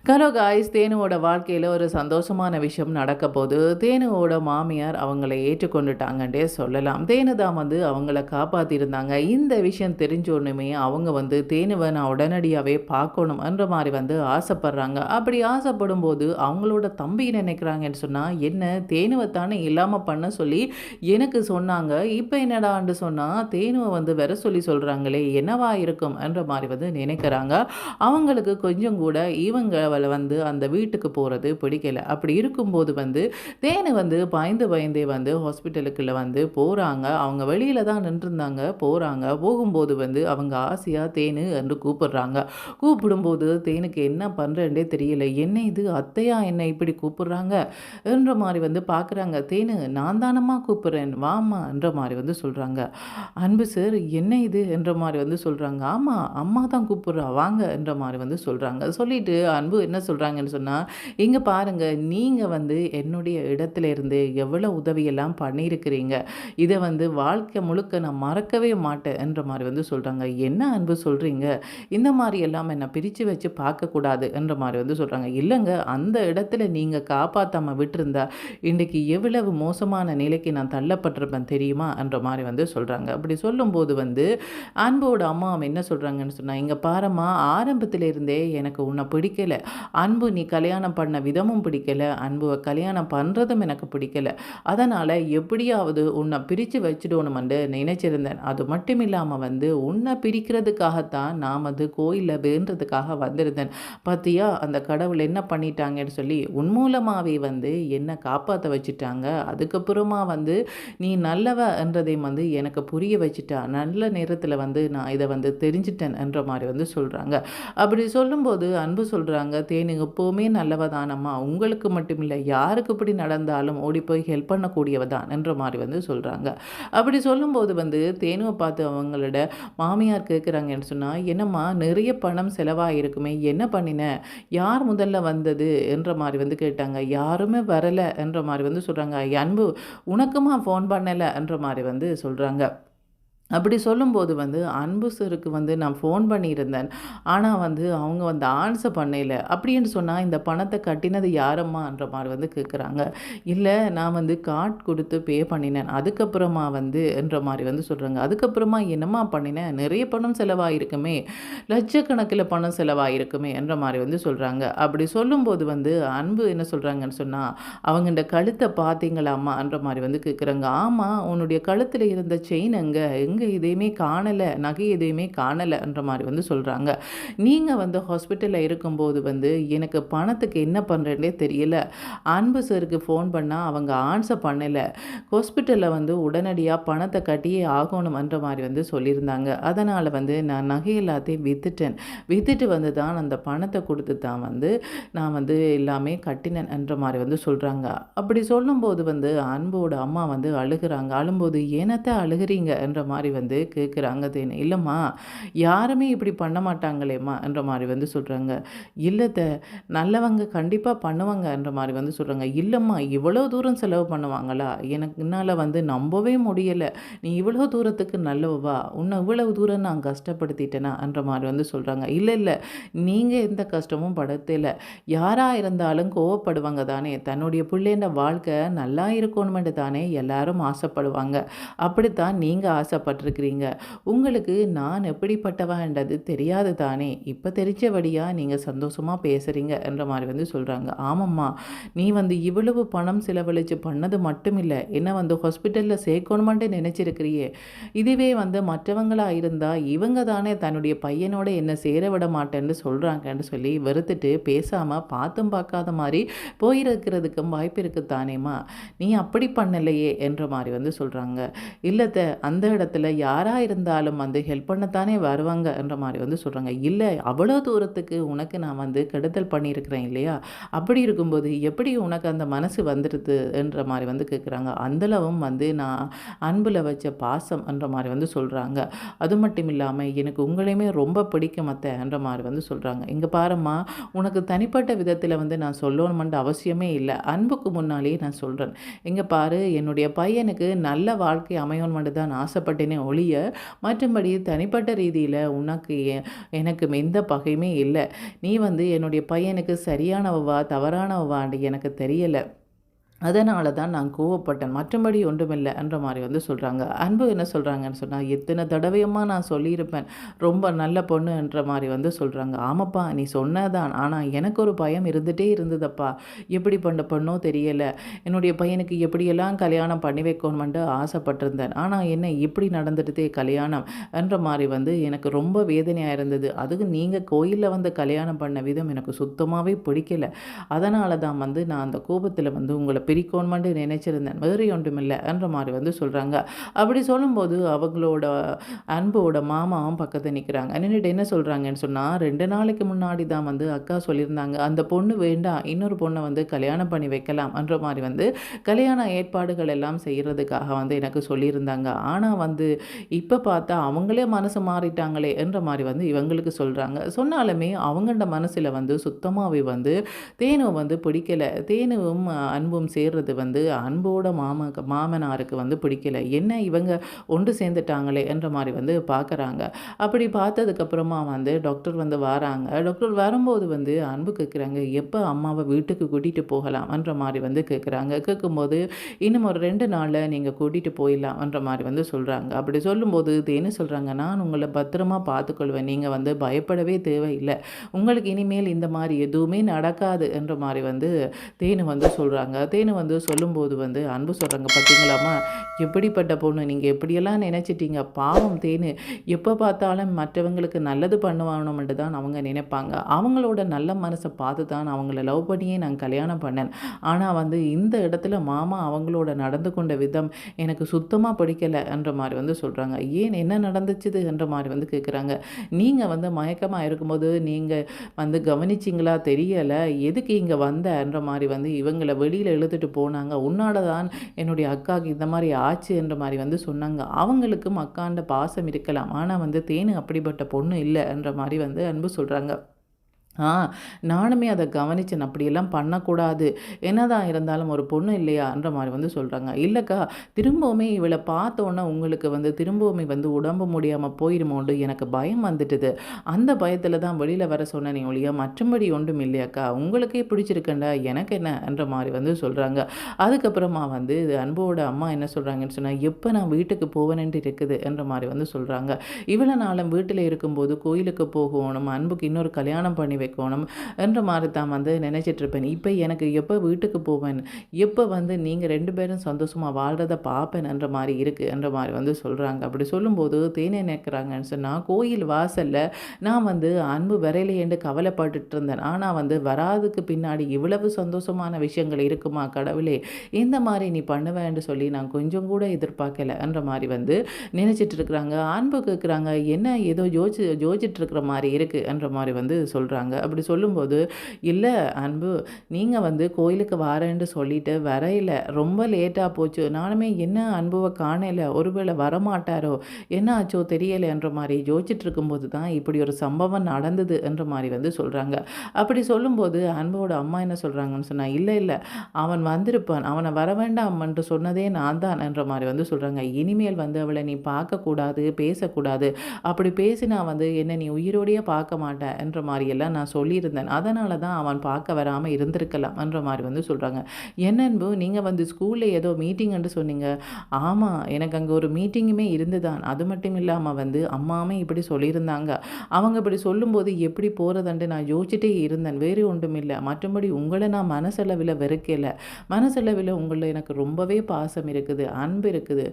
Hello guys, தேனுவோட வாழ்க்கையில் ஒரு சந்தோஷமான விஷயம் நடக்க போது. தேனுவோட மாமியார் அவங்கள ஏற்றுக்கொண்டுட்டாங்கன்றே சொல்லலாம். தேனு தான் வந்து அவங்கள காப்பாற்றிருந்தாங்க. இந்த விஷயம் தெரிஞ்சோன்னுமே அவங்க வந்து தேனுவை நான் உடனடியாகவே பார்க்கணும் என்ற மாதிரி வந்து ஆசைப்படுறாங்க. அப்படி ஆசைப்படும் போது அவங்களோட தம்பி நினைக்கிறாங்கன்னு சொன்னால், என்ன தேனுவை தானே இல்லாமல் பண்ண சொல்லி எனக்கு சொன்னாங்க, இப்போ என்னடான்னு சொன்னால் தேனுவை வந்து வர சொல்லி சொல்கிறாங்களே, என்னவா இருக்கும் என்ற மாதிரி வந்து நினைக்கிறாங்க. அவங்களுக்கு கொஞ்சம் கூட இவங்கள வந்து அந்த வீட்டுக்கு போகிறது பிடிக்கல. அப்படி இருக்கும்போது வந்து தேனு வந்து பயந்து பயந்தே வந்து ஹாஸ்பிட்டலுக்குள்ள வந்து போகிறாங்க. அவங்க வெளியில தான் நின்றுருந்தாங்க. போகிறாங்க. போகும்போது வந்து அவங்க ஆசையாக தேனு என்று கூப்பிடுறாங்க. கூப்பிடும்போது தேனுக்கு என்ன பண்ணுறேன்டே தெரியல. என்ன இது அத்தையா என்னை இப்படி கூப்பிடுறாங்க என்ற மாதிரி வந்து பார்க்குறாங்க. தேனு நான் தானம்மா கூப்பிட்றேன் வாம்மா என்ற மாதிரி வந்து சொல்கிறாங்க. அன்பு சார் என்ன இது என்ற மாதிரி வந்து சொல்கிறாங்க. ஆமாம் அம்மா தான் கூப்பிட்றா வாங்க என்ற மாதிரி வந்து சொல்கிறாங்க. சொல்லிட்டு அன்பு என்ன சொல்கிறாங்கன்னு சொன்னால், இங்கே பாருங்கள் நீங்கள் வந்து என்னுடைய இடத்துல இருந்து எவ்வளோ உதவியெல்லாம் பண்ணியிருக்கிறீங்க. இதை வந்து வாழ்க்கை முழுக்க நான் மறக்கவே மாட்டேன் என்ற மாதிரி வந்து சொல்கிறாங்க. என்ன அன்பு சொல்கிறீங்க, இந்த மாதிரி எல்லாம் என்னை பிரித்து வச்சு பார்க்கக்கூடாது என்ற மாதிரி வந்து சொல்கிறாங்க. இல்லைங்க, அந்த இடத்துல நீங்கள் காப்பாற்றாமல் விட்டுருந்தா இன்றைக்கி எவ்வளவு மோசமான நிலைக்கு நான் தள்ளப்பட்டிருப்பேன் தெரியுமா என்ற மாதிரி வந்து சொல்கிறாங்க. அப்படி சொல்லும்போது வந்து அன்போட அம்மா என்ன சொல்கிறாங்கன்னு சொன்னால், இங்கே பாரம்மா ஆரம்பத்தில் இருந்தே எனக்கு உன்னை பிடிக்கல. அன்பு நீ கல்யாணம் பண்ண விதமும் பிடிக்கல, அன்புவை கல்யாணம் பண்ணுறதும் எனக்கு பிடிக்கல. அதனால் எப்படியாவது உன்னை பிரித்து வச்சிடணுமென்று நினைச்சிருந்தேன். அது மட்டும் இல்லாமல் வந்து உன்னை பிரிக்கிறதுக்காகத்தான் நான் வந்து கோயிலில் வேண்டுறதுக்காக வந்திருந்தேன். பார்த்தியா அந்த கடவுள் என்ன பண்ணிட்டாங்கன்னு சொல்லி உன் மூலமாகவே வந்து என்னை காப்பாற்ற வச்சுட்டாங்க. அதுக்கப்புறமா வந்து நீ நல்லவ என்றதை வந்து எனக்கு புரிய வச்சுட்டா. நல்ல நேரத்தில் வந்து நான் இதை வந்து தெரிஞ்சிட்டேன் என்ற மாதிரி வந்து சொல்கிறாங்க. அப்படி சொல்லும்போது அன்பு சொல்கிறாங்க, தேனு எப்போவுமே நல்லவ தானம்மா, உங்களுக்கு மட்டும் இல்லை யாருக்கு இப்படி நடந்தாலும் ஓடி போய் ஹெல்ப் பண்ணக்கூடியவ தான் என்ற மாதிரி வந்து சொல்கிறாங்க. அப்படி சொல்லும்போது வந்து தேனுவை பார்த்து அவங்களோட மாமியார் கேட்குறாங்கன்னு சொன்னால், என்னம்மா நிறைய பணம் செலவாகிருக்குமே, என்ன பண்ணின, யார் முதல்ல வந்தது என்ற மாதிரி வந்து கேட்டாங்க. யாருமே வரலை என்ற மாதிரி வந்து சொல்கிறாங்க. அன்பு உனக்குமா ஃபோன் பண்ணலை என்ற மாதிரி வந்து சொல்கிறாங்க. அப்படி சொல்லும்போது வந்து அன்பு சருக்கு வந்து நான் ஃபோன் பண்ணியிருந்தேன். ஆனால் வந்து அவங்க வந்து ஆன்சர் பண்ணல. அப்படின்னு சொன்னால் இந்த பணத்தை கட்டினது யாரம்மான்ற மாதிரி வந்து கேட்குறாங்க. இல்லை நான் வந்து கார்ட் கொடுத்து பே பண்ணினேன். அதுக்கப்புறமா வந்து என்ற மாதிரி வந்து சொல்கிறாங்க. அதுக்கப்புறமா என்னம்மா பண்ணினேன், நிறைய பணம் செலவாயிருக்குமே, லட்சக்கணக்கில் பணம் செலவாயிருக்குமே என்ற மாதிரி வந்து சொல்கிறாங்க. அப்படி சொல்லும்போது வந்து அன்பு என்ன சொல்கிறாங்கன்னு சொன்னால், அவங்க இந்த கழுத்தை பார்த்தீங்களாம்மான்ற மாதிரி வந்து கேட்குறாங்க. ஆமாம் உன்னுடைய கழுத்தில் இருந்த செயின் எங்கே எதையுமே காணலை, நகை எதையுமே காணலைன்ற மாதிரி வந்து சொல்கிறாங்க. நீங்கள் வந்து ஹாஸ்பிட்டலில் இருக்கும்போது வந்து எனக்கு பணத்துக்கு என்ன பண்ணுறேன்னே தெரியல. அன்பு சருக்கு ஃபோன் பண்ணால் அவங்க ஆன்சர் பண்ணலை. ஹாஸ்பிட்டலில் வந்து உடனடியாக பணத்தை கட்டியே ஆகணுமன்ற மாதிரி வந்து சொல்லியிருந்தாங்க. அதனால் வந்து நான் நகை எல்லாத்தையும் விற்றுட்டு வந்து தான் அந்த பணத்தை கொடுத்து தான் வந்து நான் வந்து எல்லாமே கட்டினேன் என்ற மாதிரி வந்து சொல்கிறாங்க. அப்படி சொல்லும்போது வந்து அன்போட அம்மா வந்து அழுகிறாங்க. அழும்போது ஏனத்தை அழுகிறீங்க என்ற மாதிரி வந்து கேட்குறாங்க தேனு. இல்லைம்மா யாருமே இப்படி பண்ண மாட்டாங்களேம்மா என்ற மாதிரி வந்து சொல்கிறாங்க. இல்லைத்த நல்லவங்க கண்டிப்பாக பண்ணுவாங்க என்ற மாதிரி வந்து சொல்கிறாங்க. இல்லைம்மா இவ்வளோ தூரம் செலவு பண்ணுவாங்களா, எனக்கு என்னால் வந்து நம்பவே முடியலை, நீ இவ்வளோ தூரத்துக்கு நல்லவா, உன்னை இவ்வளவு தூரம் நான் கஷ்டப்படுத்திட்டேனா என்ற மாதிரி வந்து சொல்கிறாங்க. இல்லை நீங்கள் எந்த கஷ்டமும் படுத்தலை, யாராக இருந்தாலும் கோவப்படுவாங்க தானே, தன்னுடைய பிள்ளைன்ற வாழ்க்கை நல்லா இருக்கணுமென்று தானே எல்லாரும் ஆசைப்படுவாங்க. அப்படித்தான் நீங்கள் ஆசைப்பட்டிருக்கிறீங்க. உங்களுக்கு நான் எப்படிப்பட்டவான்றது தெரியாது தானே, இப்போ தெரிஞ்சபடியாக நீங்கள் சந்தோஷமாக பேசுகிறீங்க என்ற மாதிரி வந்து சொல்கிறாங்க. ஆமாம்மா நீ வந்து இவ்வளவு பணம் செலவழித்து பண்ணது மட்டும் இல்லை, என்ன வந்து ஹாஸ்பிட்டலில் சேர்க்கணுமென்ட்டு நினச்சிருக்கிறியே, இதுவே வந்து மற்றவங்களாக இருந்தால் இவங்க தானே தன்னுடைய பையனோட என்னை சேர விட மாட்டேன்னு சொல்கிறாங்கன்னு சொல்லி வெறுத்துட்டு பேசாமல் பார்த்தும் பார்க்காத மாதிரி போயிருக்கிறதுக்கும் வாய்ப்பு இருக்குது தானேம்மா, நீ அப்படி பண்ணலையே என்ற மாதிரி வந்து சொல்கிறாங்க. இல்லைத்த அந்த இடத்துல யாராக இருந்தாலும் வந்து ஹெல்ப் பண்ணத்தானே வருவாங்க என்ற மாதிரி வந்து சொல்கிறாங்க. இல்லை அவ்வளோ தூரத்துக்கு உனக்கு நான் வந்து கெடுதல் பண்ணியிருக்கிறேன் இல்லையா, அப்படி இருக்கும்போது எப்படி உனக்கு அந்த மனசு வந்துடுது என்ற மாதிரி வந்து கேட்குறாங்க. அந்தளவும் வந்து நான் அன்பில் வச்ச பாசம் என்ற மாதிரி வந்து சொல்கிறாங்க. அது மட்டும் இல்லாமல் எனக்கு உங்களையுமே ரொம்ப பிடிக்கும் அத்தை என்ற மாதிரி வந்து சொல்கிறாங்க. இங்கே பாரும்மா உனக்கு தனிப்பட்ட விதத்தில் வந்து நான் சொல்லணுமென்ற அவசியமே இல்லை, அன்புக்கு முன்னாலேயே நான் சொல்கிறேன். இங்கே பாரு என்னுடைய பையனுக்கு நல்ல வாழ்க்கை அமையணுமென்று தான் ஆசைப்பட்டேனே இருக்கேன்னு ஒழிய மற்றபடி தனிப்பட்ட ரீதியில் உனக்கு எனக்கு எந்த பகையுமே இல்லை. நீ வந்து என்னுடைய பையனுக்கு சரியானவா தவறானவான்னு எனக்கு தெரியலை. அதனால தான் நான் கோவப்பட்டேன். மற்றபடி ஒன்றுமில்ல என்ற மாரி வந்து சொல்றாங்க. அன்பு என்ன சொல்றாங்கன்னு சொன்னா, எத்தன தடவையம்மா நான் சொல்லியிருப்பேன். ரொம்ப நல்ல பொண்ணு என்ற மாரி வந்து சொல்றாங்க. ஆமாப்பா நீ சொன்னதான். ஆனா எனக்கு ஒரு பயம் இருந்துட்டே இருந்ததப்பா. எப்படி பண்ண பொண்ணோ தெரியல. என்னுடைய பையனுக்கு எப்படியெல்லாம் கல்யாணம் பண்ணி வைக்கணுமென்ட்டு ஆசைப்பட்டிருந்தேன். ஆனா என்ன இப்படி நடந்துடுதே கல்யாணம் என்ற மாரி வந்து எனக்கு ரொம்ப வேதனையா இருந்தது. அதுக்கு நீங்க கோயில்ல வந்து கல்யாணம் பண்ண விதம் எனக்கு சுத்தமாவே பிடிக்கல. அதனால தான் வந்து நான் அந்த கோபத்தில வந்து உங்கள பிரிக்கணுமான்னு நினைச்சிருந்தேன். வேறு ஒன்றுமில்ல என்ற மாரி வந்து சொல்றாங்க. அப்படி சொல்லும்போது அவங்களோட அன்போட மாமாவும் பக்கத்துல நிக்கிறாங்க. நின்னுட்டு என்ன சொல்றாங்கன்னு சொன்னா, 2 நாளைக்கு முன்னாடி தான் வந்து அக்கா சொல்லியிருந்தாங்க, அந்த பொண்ணு வேண்டாம். இன்னொரு பொண்ண வந்து கல்யாணம் பண்ணி வைக்கலாம் என்ற மாரி வந்து கல்யாண ஏற்பாடுகள் எல்லாம் செய்றதுக்காக வந்து எனக்கு சொல்லியிருந்தாங்க. ஆனா வந்து இப்ப பார்த்தா அவங்களே மனசு மாறிட்டாங்களே என்ற மாரி வந்து இவங்களுக்கு சொல்றாங்க. சொன்னாலுமே அவங்கள்ட மனசுல வந்து சுத்தமாவே வந்து தேனு வந்து பிடிக்கல. தேனுவும் அன்பும் சேர்றது வந்து அன்போட மாமனாருக்கு வந்து பிடிக்கல. என்ன இவங்க ஒன்று சேர்ந்துட்டாங்களே என்ற மாரி வந்து பார்க்குறாங்க. அப்படி பார்த்ததுக்கப்புறமா வந்து டாக்டர் வந்து வராங்க. டாக்டர் வரும்போது வந்து அன்பு கேட்குறாங்க, எப்போ அம்மாவை வீட்டுக்கு கூட்டிகிட்டு போகலாம்ன்ற மாரி வந்து கேட்குறாங்க. கேட்கும்போது இன்னும் ஒரு 2 நாளில் நீங்கள் கூட்டிகிட்டு போயிடலாம்ன்ற மாரி வந்து சொல்கிறாங்க. அப்படி சொல்லும்போது தேனு சொல்கிறாங்க, நான் உங்களை பத்திரமா பார்த்துக்கொள்வேன். நீங்கள் வந்து பயப்படவே தேவையில்லை. உங்களுக்கு இனிமேல் இந்த மாரி எதுவுமே நடக்காது என்ற மாரி வந்து தேனு வந்து சொல்கிறாங்க. தேனு வந்து சொல்லும்போது வந்து அன்பு சொல்கிறாங்க, பார்த்தீங்களாம்மா எப்படிப்பட்ட பொண்ணு நீங்கள் எப்படியெல்லாம் நினச்சிட்டீங்க. பாவம் தேனு எப்போ பார்த்தாலும் மற்றவங்களுக்கு நல்லது பண்ணுவானுமென்று தான் அவங்க நினைப்பாங்க. அவங்களோட நல்ல மனசை பார்த்து தான் அவங்கள லவ் பண்ணியே நான் கல்யாணம் பண்ணேன். ஆனால் வந்து இந்த இடத்துல மாமா அவங்களோட நடந்து கொண்ட விதம் எனக்கு சுத்தமாக பிடிக்கல என்ற மாதிரி வந்து சொல்கிறாங்க. ஏன் என்ன நடந்துச்சுது என்ற மாதிரி வந்து கேட்குறாங்க. நீங்கள் வந்து மயக்கமாக இருக்கும்போது நீங்கள் வந்து கவனிச்சிங்களா தெரியலை, எதுக்கு இங்கே வந்தன்ற மாதிரி வந்து இவங்களை வெளியில் இழுத்துட்டு போனாங்க. உன்னால தான் என்னுடைய அக்காவுக்கு இந்த மாதிரி ஆச்சு என்ற மாதிரி வந்து சொன்னாங்க. அவங்களுக்கும் அக்காண்ட பாசம் இருக்கலாம், ஆனால் வந்து தேனு அப்படிப்பட்ட பொண்ணு இல்லை என்ற மாதிரி வந்து அன்பு சொல்கிறாங்க. நானுமே அதை கவனிச்சேன். அப்படியெல்லாம் பண்ணக்கூடாது. என்னதான் இருந்தாலும் ஒரு பொண்ணு இல்லையான்ற மாரி வந்து சொல்றாங்க. இல்லக்கா, திரும்பவுமே இவள பார்த்தோன்னே உங்களுக்கு வந்து திரும்பவுமே வந்து உடம்பு முடியாம போயிருமோன்டு எனக்கு பயம் வந்துட்டுது. அந்த பயத்தில தான் வெளியில வர சொன்னேனே ஒழிய மற்றபடி ஒன்றும் இல்லையாக்கா. உங்களுக்கே பிடிச்சிருக்குண்டா எனக்கு என்னன்ற மாரி வந்து சொல்றாங்க. அதுக்கப்புறமா வந்து இது அன்போட அம்மா என்ன சொல்றாங்கன்னு சொன்னா, எப்ப நான் வீட்டுக்கு போவேன்ட்டு இருக்குது என்ற மாரி வந்து சொல்றாங்க. இவ்வளோ நாளும் வீட்டில இருக்கும்போது கோயிலுக்கு போகணும், அன்புக்கு இன்னொரு கல்யாணம் பண்ணி வைக்கணும் என்ற மாதிரி தான் வந்து நினச்சிட்ருப்பேன். இப்போ எனக்கு எப்போ வீட்டுக்கு போவேன், எப்போ வந்து நீங்கள் 2 பேரும் சந்தோஷமாக வாழ்கிறத பார்ப்பேன் என்ற மாதிரி இருக்குது என்ற மாதிரி வந்து சொல்கிறாங்க. அப்படி சொல்லும்போது தேனே நினைக்கிறாங்கன்னு சொன்னால், கோயில் வாசலில் நான் வந்து அன்பு விரையிலேன்னு கவலைப்பட்டுட்டு இருந்தேன். ஆனால் வந்து வராதுக்கு பின்னாடி இவ்வளவு சந்தோஷமான விஷயங்கள் இருக்குமா கடவுளே, இந்த மாதிரி நீ பண்ணுவேன்னு சொல்லி நான் கொஞ்சம் கூட எதிர்பார்க்கல என்ற மாதிரி வந்து நினச்சிட்டு இருக்கிறாங்க. அன்பு கேட்குறாங்க, என்ன ஏதோ யோசிச்சுட்டு இருக்கிற மாதிரி இருக்குது என்ற மாதிரி வந்து சொல்கிறாங்க. அப்படி சொல்லும்போது, இல்லை அன்பு, நீங்கள் வந்து கோயிலுக்கு வரேன்னு சொல்லிட்டு வரையில, ரொம்ப லேட்டாக போச்சு. நானுமே என்ன அன்புவை காணல, ஒருவேளை வரமாட்டாரோ, என்ன ஆச்சோ தெரியலைன்ற மாதிரி யோசிச்சுட்டு இருக்கும்போது தான் இப்படி ஒரு சம்பவம் நடந்தது என்ற மாதிரி வந்து சொல்கிறாங்க. அப்படி சொல்லும்போது அன்போட அம்மா என்ன சொல்கிறாங்கன்னு சொன்னால், இல்லை இல்லை, அவன் வந்திருப்பான், அவனை வர வேண்டாம் என்று சொன்னதே நான் தான் என்ற மாதிரி வந்து சொல்கிறாங்க. இனிமேல் வந்து அவளை நீ பார்க்கக்கூடாது, பேசக்கூடாது, அப்படி பேசினா வந்து என்ன நீ உயிரோடையே பார்க்க மாட்ட என்ற மாதிரியெல்லாம் நான் சொல்லியிருந்தேன். அதனால தான் அவன் பார்க்க வராமல் இருந்திருக்கலாம் என்ற மாதிரி வந்து சொல்கிறாங்க. என்னன்பு நீங்கள் வந்து ஸ்கூலில் ஏதோ மீட்டிங்ன்னு சொன்னீங்க. ஆமாம், எனக்கு அங்கே ஒரு மீட்டிங்குமே இருந்துதான். அது மட்டும் இல்லாமல் வந்து அம்மாவுமே இப்படி சொல்லியிருந்தாங்க. அவங்க இப்படி சொல்லும்போது எப்படி போகிறதுன்ட்டு நான் யோசிச்சுட்டே இருந்தேன். வேறு ஒன்றும் இல்லை. மற்றபடி உங்களை நான் மனசளவில் வெறுக்கலை. மனசளவில் உங்களில் எனக்கு ரொம்பவே பாசம் இருக்குது, அன்பு இருக்குது.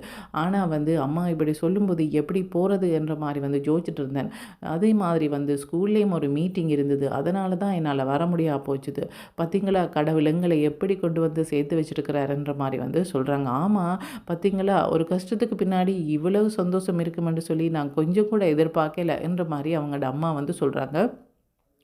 ஆனால் வந்து அம்மா இப்படி சொல்லும்போது எப்படி போகிறது என்ற மாதிரி வந்து யோசிச்சுட்டு இருந்தேன். அதே மாதிரி வந்து ஸ்கூல்லேயும் ஒரு மீட்டிங் இருந்தது. அதனால தான் என்னால் வர முடியா போச்சுது. பார்த்தீங்களா, கடவுள் எங்களை எப்படி கொண்டு வந்து சேர்த்து வச்சிருக்கிறாருன்ற மாதிரி வந்து சொல்கிறாங்க. ஆமாம், பார்த்தீங்களா, ஒரு கஷ்டத்துக்கு பின்னாடி இவ்வளவு சந்தோஷம் இருக்குமென்று சொல்லி நான் கொஞ்சம் கூட எதிர்பார்க்கல என்ற மாதிரி அவங்களோட அம்மா வந்து சொல்கிறாங்க.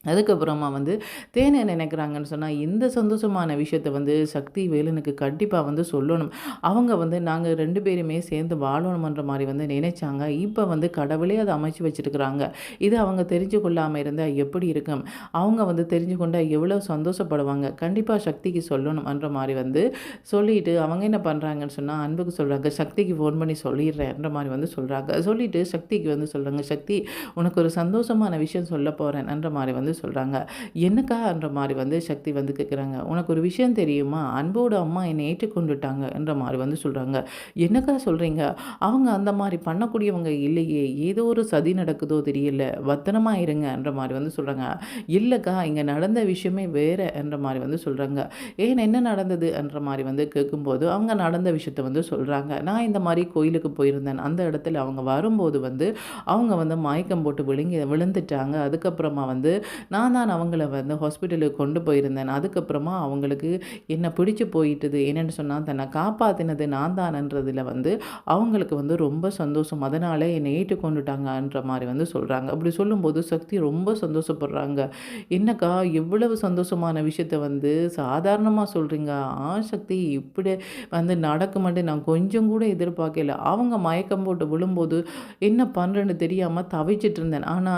அதுக்கப்புறமா வந்து தேன் என்ன நினைக்கிறாங்கன்னு சொன்னா, இந்த சந்தோஷமான விஷயத்த வந்து சக்தி வேலனுக்கு கண்டிப்பா வந்து சொல்லணும். அவங்க வந்து நாங்க 2 பேருமே சேர்ந்து வாழணுமன்ற மாரி வந்து நினைச்சாங்க. இப்ப வந்து கடவுளே அத அமைச்சு வச்சிருக்கிறாங்க. இது அவங்க தெரிஞ்சு கொள்ளாம இருந்தா எப்படி இருக்கும்? அவங்க வந்து தெரிஞ்சு கொண்டா எவ்வளோ சந்தோஷப்படுவாங்க. கண்டிப்பா சக்திக்கு சொல்லணும்ன்ற மாரி வந்து சொல்லிட்டு, அவங்க என்ன பண்றாங்கன்னு சொன்னா, அன்புக்கு சொல்றாங்க. சக்திக்கு ஃபோன் பண்ணி சொல்லிடுறேன்ற மாரி வந்து சொல்றாங்க. சொல்லிட்டு சக்திக்கு வந்து சொல்றாங்க, "சக்தி, உனக்கு ஒரு சந்தோஷமான விஷயம் சொல்ல போறேன்ன்ற மாரி வந்து சொல்றாங்க. "என்னக்கான்ற மாரி வந்து சக்தி வந்து கேட்குறாங்க. "உனக்கு ஒரு விஷயம் தெரியுமா? அன்போட அம்மா என்னை ஏற்றுக்கொண்டுட்டாங்கன்ற மாரி வந்து சொல்றாங்க. "என்னக்கா சொல்றீங்க? அவங்க அந்த மாரி பண்ணக்கூடியவங்க இல்லையே! ஏதோ ஒரு சதி நடக்குதோ தெரியல. பத்திரமா இருங்கன்ற மாரி வந்து சொல்றாங்க. "இல்லக்கா, இங்க நடந்த விஷயமே வேறன்ற மாரி வந்து சொல்றாங்க. "ஏன் என்ன நடந்ததுன்ற மாரி வந்து கேட்கும்போது, அவங்க நடந்த விஷயத்த வந்து சொல்றாங்க. "நான் இந்த மாரி கோயிலுக்கு போயிருந்தேன். அந்த இடத்துல அவங்க வரும்போது வந்து, அவங்க வந்து மயக்கம் போட்டு விழுந்துட்டாங்க. அதுக்கப்புறமா வந்து நான் தான் அவங்கள வந்து ஹாஸ்பிட்டலுக்கு கொண்டு போயிருந்தேன். அதுக்கப்புறமா அவங்களுக்கு என்ன பிடிச்சு போயிட்டுது. என்னன்னு சொன்னா, தன்னை காப்பாத்தினது நான் தானன்றதுல வந்து அவங்களுக்கு வந்து ரொம்ப சந்தோஷம். அதனால என்னை ஏற்றுக்கொண்டுட்டாங்கன்ற மாரி வந்து சொல்றாங்க. அப்படி சொல்லும்போது சக்தி ரொம்ப சந்தோஷப்படுறாங்க. "என்னக்கா, இவ்வளவு சந்தோஷமான விஷயத்த வந்து சாதாரணமா சொல்றீங்க. சக்தி, இப்படி வந்து நடக்குமான்னு நான் கொஞ்சம் கூட எதிர்பார்க்கல. அவங்க மயக்கம் போட்டு விழும்போது என்ன பண்றேன்னு தெரியாம தவிச்சிட்டு இருந்தேன். ஆனா,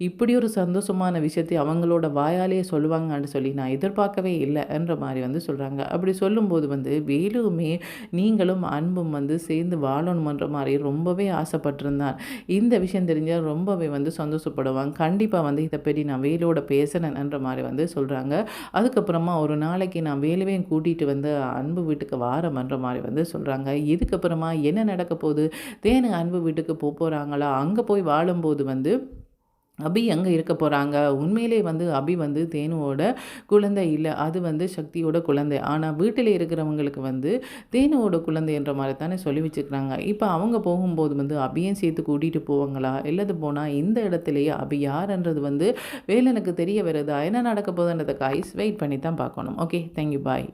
இப்படி ஒரு சந்தோஷமான விஷயத்தை அவங்களோட வாயாலேயே சொல்லுவாங்கன்னு சொல்லி நான் எதிர்பார்க்கவே இல்லன்ற மாரி வந்து சொல்றாங்க. அப்படி சொல்லும்போது வந்து வேலுவுமே நீங்களும் அன்பும் வந்து சேர்ந்து வாழணுமன்ற மாரி ரொம்பவே ஆசைப்பட்டிருந்தான். இந்த விஷயம் தெரிஞ்சா ரொம்பவே வந்து சந்தோஷப்படுவான். கண்டிப்பா வந்து இத பத்தி நான் வேலுவோட பேசினேன்ற மாரி வந்து சொல்றாங்க. அதுக்கப்புறமா ஒரு நாளைக்கு நான் வேலுவையும் கூட்டிட்டு வந்து அன்பு வீட்டுக்கு வாரேன்ற மாரி வந்து சொல்றாங்க. இதுக்கப்புறமா என்ன நடக்க போகுது? தேனு அன்பு வீட்டுக்கு போறாங்களா? அங்க போய் வாழும்போது வந்து அபி எங்க இருக்க போறாங்க? உண்மையிலே வந்து அபி வந்து தேனுவோட குழந்தை இல்ல. அது வந்து சக்தியோட குழந்தை. ஆனா வீட்டில இருக்கிறவங்களுக்கு வந்து தேனுவோட குழந்தைன்ற மாரி தானே சொல்லி வச்சுருக்காங்க. இப்ப அவங்க போகும்போது வந்து அபியும் சேர்த்து கூட்டிட்டு போவாங்களா? இல்லது போனா இந்த இடத்திலேயே அபி யாருன்றது வந்து வேலனுக்கு தெரிய வருதா? என்ன நடக்க போகுதுன்றத காய்ஸ் வெயிட் பண்ணி தான் பார்க்கணும். ஓகே. Thank you. பாய்.